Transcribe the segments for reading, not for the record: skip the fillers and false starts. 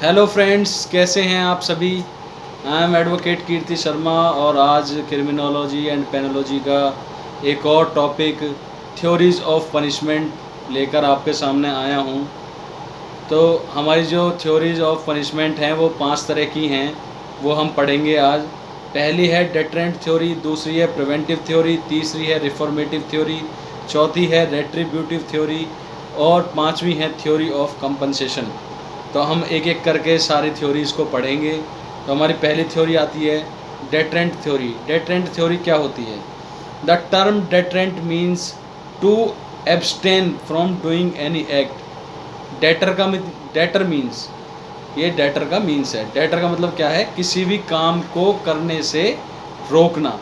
Hello friends, कैसे हैं आप सभी। आई एम एडवोकेट कीर्ति शर्मा और आज क्रिमिनोलॉजी एंड पेनोलॉजी का एक और टॉपिक थ्योरीज ऑफ पनिशमेंट लेकर आपके सामने आया हूं। तो हमारी जो थ्योरीज ऑफ पनिशमेंट हैं वो 5 तरह की हैं, वो हम पढ़ेंगे आज। पहली है डेटरेंट थ्योरी, दूसरी है प्रिवेंटिव थ्योरी, तीसरी है रिफॉर्मेटिव थ्योरी, चौथी है रेट्रीब्यूटिव थ्योरी और पांचवी है थ्योरी ऑफ कंपनसेशन। तो हम एक एक करके सारी थ्योरीज़ को पढ़ेंगे। तो हमारी पहली थ्योरी आती है डेटरेंट थ्योरी। डेटरेंट थ्योरी क्या होती है? The term deterrent means to abstain from doing any act. Deter means, ये डेटर का मीन्स है। डेटर का मतलब क्या है? किसी भी काम को करने से रोकना,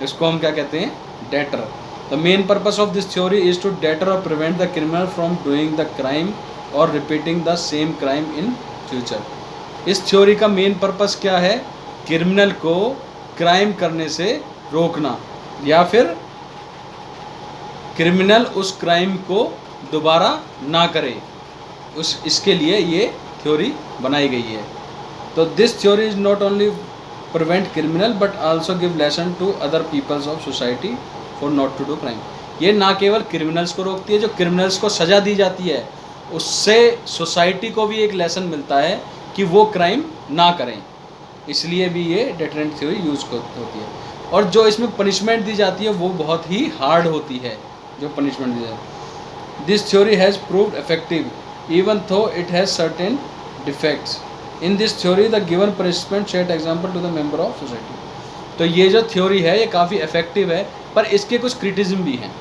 इसको हम क्या कहते हैं? Deter. The main purpose of this theory is to deter और prevent the criminal from doing the crime और repeating the same crime in future. इस थ्योरी का मेन पर्पस क्या है? क्रिमिनल को क्राइम करने से रोकना या फिर क्रिमिनल उस क्राइम को दोबारा ना करे, इसके लिए ये थ्योरी बनाई गई है। तो this theory is not only prevent criminal but also give lesson to other peoples of society for not to do crime. ये ना केवल क्रिमिनल्स को रोकती है, जो क्रिमिनल्स को सज़ा दी जाती है उससे सोसाइटी को भी एक लेसन मिलता है कि वो क्राइम ना करें, इसलिए भी ये डेटरेंट थ्योरी यूज होती है। और जो इसमें पनिशमेंट दी जाती है वो बहुत ही हार्ड होती है, जो पनिशमेंट दी जाती है। This theory has proved effective even though it has certain defects. In this theory the given punishment set example to the member of society. तो ये जो थ्योरी है ये काफ़ी इफेक्टिव है, पर इसके कुछ क्रिटिज़म भी हैं।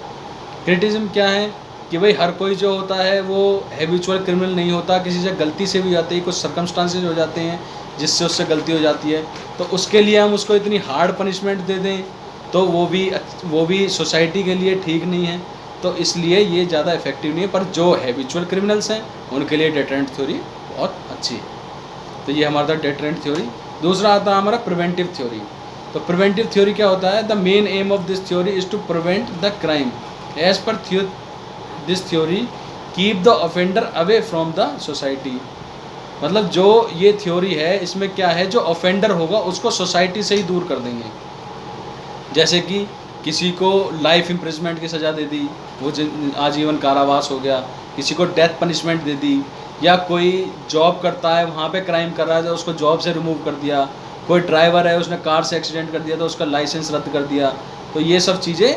क्रिटिज़म क्या है कि भाई हर कोई जो होता है वो हैबिचुअल क्रिमिनल नहीं होता, किसी से गलती से भी जाती है, कुछ सर्कमस्टांसेज हो जाते हैं जिससे उससे गलती हो जाती है। तो उसके लिए हम उसको इतनी हार्ड पनिशमेंट दे दें तो वो भी सोसाइटी के लिए ठीक नहीं है, तो इसलिए ये ज़्यादा इफेक्टिव नहीं है। पर जो हैबिचुअल क्रिमिनल्स हैं उनके लिए डेटरेंट थ्योरी बहुत अच्छी है। तो ये हमारा था डेटरेंट थ्योरी। दूसरा आता है हमारा प्रिवेंटिव थ्योरी। तो प्रिवेंटिव थ्योरी क्या होता है? The main aim of this theory is to prevent the crime. As per this theory keep the offender away from the society. मतलब जो ये थ्योरी है इसमें क्या है, जो ऑफेंडर होगा उसको सोसाइटी से ही दूर कर देंगे। जैसे कि किसी को लाइफ इम्प्रिजमेंट की सज़ा दे दी, वो आजीवन कारावास हो गया। किसी को डेथ पनिशमेंट दे दी, या कोई जॉब करता है वहाँ पे क्राइम कर रहा है तो उसको जॉब से रिमूव कर दिया। कोई ड्राइवर है उसने कार से एक्सीडेंट कर दिया तो उसका लाइसेंस रद्द कर दिया। तो ये सब चीज़ें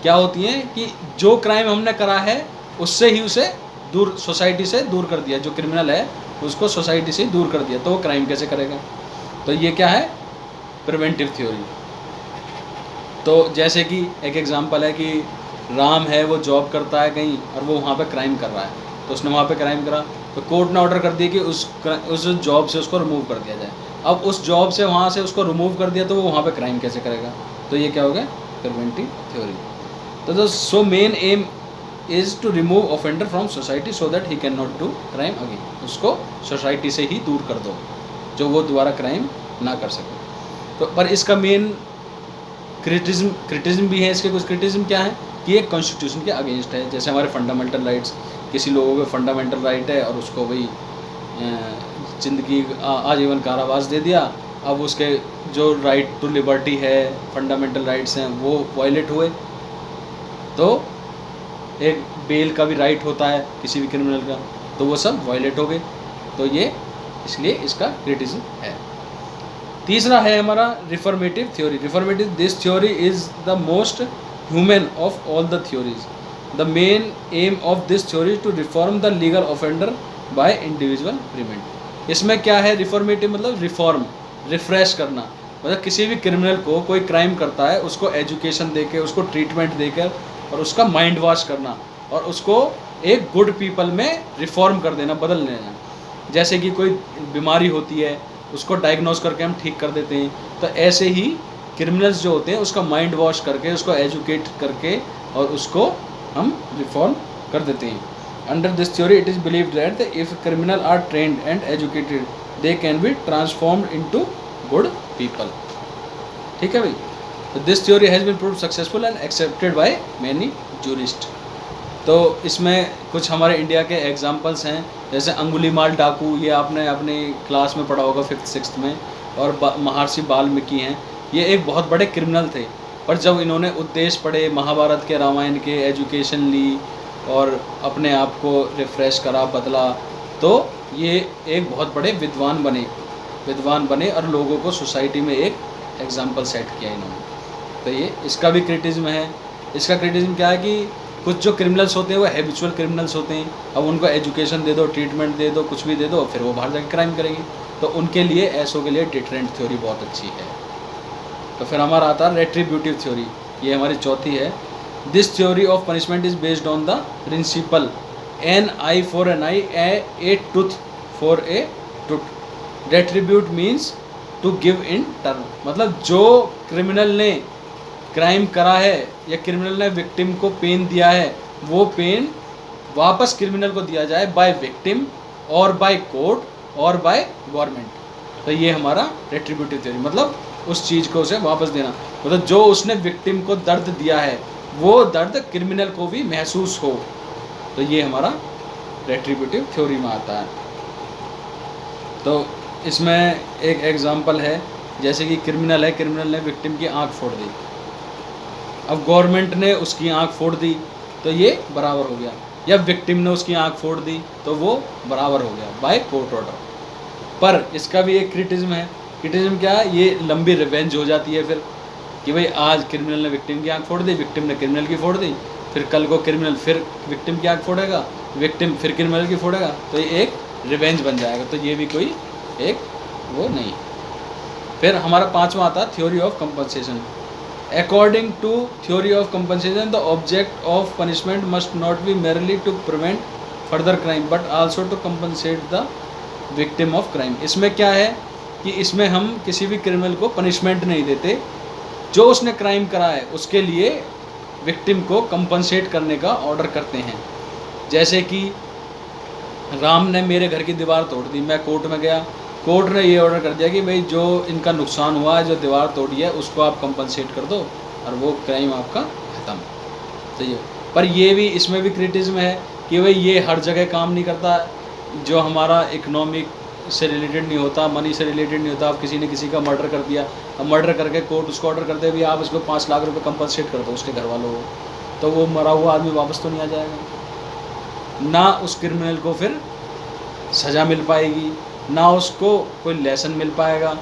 क्या होती हैं कि जो क्राइम हमने करा है उससे ही उसे दूर, सोसाइटी से दूर कर दिया। जो क्रिमिनल है उसको सोसाइटी से दूर कर दिया, तो वो क्राइम कैसे करेगा? तो ये क्या है? Preventive theory. तो जैसे कि एक एग्जांपल है कि राम है, वो जॉब करता है कहीं और वो वहाँ पे क्राइम कर रहा है, तो उसने वहाँ पे क्राइम करा तो कोर्ट ने ऑर्डर कर दिया कि उस जॉब से उसको रिमूव कर दिया जाए। अब उस जॉब से वहाँ से उसको रिमूव कर दिया तो वो वहाँ पे क्राइम कैसे करेगा? तो ये क्या हो गया? Preventive theory. तो so main aim is to remove offender from society so that he can not do crime again. उसको सोसाइटी से ही दूर कर दो, जो वो दोबारा क्राइम ना कर सके। तो पर इसका मेन क्रिटिज़म भी है। इसके कुछ क्रिटिज़म क्या है कि ये कॉन्स्टिट्यूशन के अगेंस्ट है। जैसे हमारे फंडामेंटल राइट्स, किसी लोगों को फंडामेंटल राइट है और उसको वही ज़िंदगी आजीवन कारावास दे दिया। अब उसके जो राइट टू लिबर्टी है, फंडामेंटल राइट्स हैं, वो वायलेट हुए। तो एक बेल का भी राइट होता है किसी भी क्रिमिनल का, तो वो सब वायलेट हो गए। तो ये इसलिए इसका क्रिटिज़म है। तीसरा है हमारा reformative theory. Reformative this theory is the most human of all the theories. The main aim of this theory to reform the legal offender by individual prevent. इसमें क्या है? रिफॉर्मेटिव मतलब रिफॉर्म, रिफ्रेश करना। मतलब किसी भी क्रिमिनल को कोई क्राइम करता है उसको एजुकेशन देकर, उसको ट्रीटमेंट देकर और उसका माइंड वॉश करना और उसको एक गुड पीपल में रिफॉर्म कर देना, बदल देना। जैसे कि कोई बीमारी होती है उसको डायग्नोस करके हम ठीक कर देते हैं, तो ऐसे ही क्रिमिनल्स जो होते हैं उसका माइंड वॉश करके, उसको एजुकेट करके और उसको हम रिफॉर्म कर देते हैं। Under this theory it is believed that if criminal are trained and educated they can be transformed into good people. ठीक है भाई। तो this theory has been proved successful and accepted by many jurist. तो इसमें कुछ हमारे India के examples हैं जैसे अंगुलीमाल डाकू, ये आपने अपनी क्लास में पढ़ा होगा 5th 6th में। और महर्षि वाल्मीकि हैं, ये एक बहुत बड़े क्रिमिनल थे, पर जब इन्होंने उद्देश्य पढ़े, महाभारत के, रामायण के, एजुकेशन ली और अपने आप को रिफ़्रेश करा, बदला, तो ये एक बहुत बड़े विद्वान बने और लोगों को सोसाइटी में एक एग्जाम्पल सेट किया इन्होंने। तो ये इसका भी क्रिटिज्म है। इसका क्रिटिज्म क्या है कि कुछ जो क्रिमिनल्स होते हैं वो हैबिचुअल क्रिमिनल्स होते हैं, अब उनको एजुकेशन दे दो, ट्रीटमेंट दे दो, कुछ भी दे दो, फिर वो बाहर जाकर क्राइम करेंगे। तो उनके लिए, ऐसों के लिए डिटरेंट थ्योरी बहुत अच्छी है। तो फिर हमारा आता है रेट्रीब्यूटिव थ्योरी, ये हमारी चौथी है। This theory of punishment is based on the principle an eye for an eye, a tooth for a tooth. Retribute means to give in turn, मतलब जो क्रिमिनल ने क्राइम करा है या क्रिमिनल ने विक्टिम को पेन दिया है, वो पेन वापस क्रिमिनल को दिया जाए, बाय विक्टिम और बाय कोर्ट और बाय गवर्नमेंट। तो ये हमारा रेट्रीब्यूटिव थ्योरी, मतलब उस चीज़ को उसे वापस देना, मतलब जो उसने विक्टिम को दर्द दिया है वो दर्द क्रिमिनल को भी महसूस हो। तो ये हमारा रेट्रीब्यूटिव थ्योरी में आता है। तो इसमें एक एग्जांपल है, जैसे कि क्रिमिनल है, क्रिमिनल ने विक्टिम की आंख फोड़ दी, अब गवर्नमेंट ने उसकी आंख फोड़ दी तो ये बराबर हो गया, या विक्टिम ने उसकी आंख फोड़ दी तो वो बराबर हो गया बाय कोर्ट ऑर्डर। पर इसका भी एक क्रिटिज्म है। क्रिटिज्म क्या है, ये लंबी रिवेंज हो जाती है फिर, कि भाई आज क्रिमिनल ने विक्टिम की आंख फोड़ दी, विक्टिम ने क्रिमिनल की फोड़ दी, फिर कल को क्रिमिनल फिर विक्टिम की आंख फोड़ेगा, विक्टिम फिर क्रिमिनल की फोड़ेगा, तो ये एक रिवेंज बन जाएगा। तो ये भी कोई एक वो नहीं। फिर हमारा पांचवा आता है theory of compensation. According to theory of compensation, the object of punishment must not be merely to prevent further crime, but also to compensate the victim of crime. इसमें क्या है कि इसमें हम किसी भी क्रिमिनल को पनिशमेंट नहीं देते, जो उसने क्राइम करा है उसके लिए विक्टिम को कंपनसेट करने का ऑर्डर करते हैं। जैसे कि राम ने मेरे घर की दीवार तोड़ दी, मैं कोर्ट में गया, कोर्ट ने ये ऑर्डर कर दिया कि भाई जो इनका नुकसान हुआ है, जो दीवार तोड़ी है, उसको आप कंपनसेट कर दो और वो क्राइम आपका ख़त्म। तो ये, पर ये भी, इसमें भी क्रिटिज्म है कि भाई ये हर जगह काम नहीं करता, जो हमारा इकोनॉमिक से रिलेटेड नहीं होता, मनी से रिलेटेड नहीं होता। अब किसी ने किसी का मर्डर कर दिया, अब मर्डर करके कोर्ट उसको ऑर्डर करते भी आप इसको 5 लाख रुपये कंपनसेट कर दो उसके घर वालों को, तो वो मरा हुआ आदमी वापस तो नहीं आ जाएगा, ना उस क्रिमिनल को फिर सज़ा मिल पाएगी, ना उसको कोई लेसन मिल पाएगा।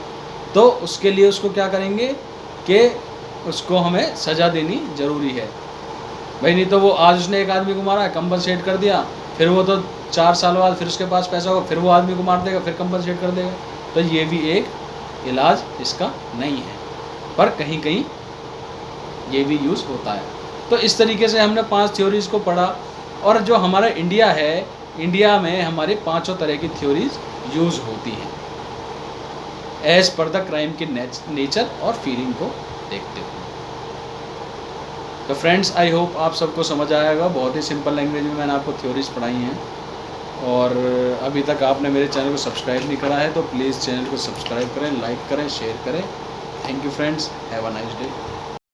तो उसके लिए उसको क्या करेंगे कि उसको हमें सज़ा देनी ज़रूरी है भाई, नहीं तो वो आज उसने एक आदमी को मारा, कंपनसेट कर दिया, फिर वो तो 4 साल बाद फिर उसके पास पैसा होगा, फिर वो आदमी को मार देगा, फिर कंपनसेट कर देगा। तो ये भी एक इलाज इसका नहीं है, पर कहीं कहीं ये भी यूज़ होता है। तो इस तरीके से हमने 5 थ्योरीज़ को पढ़ा, और जो हमारा इंडिया है, इंडिया में हमारे 5 तरह की थ्योरीज़ यूज़ होती हैं एज़ पर द क्राइम के नेचर और फीलिंग को देखते हुए। तो फ्रेंड्स, आई होप आप सबको समझ आएगा, बहुत ही सिंपल लैंग्वेज में मैंने आपको थ्योरीज़ पढ़ाई हैं। और अभी तक आपने मेरे चैनल को सब्सक्राइब नहीं करा है तो प्लीज़ चैनल को सब्सक्राइब करें, लाइक करें, शेयर करें। Thank you friends, have a nice day.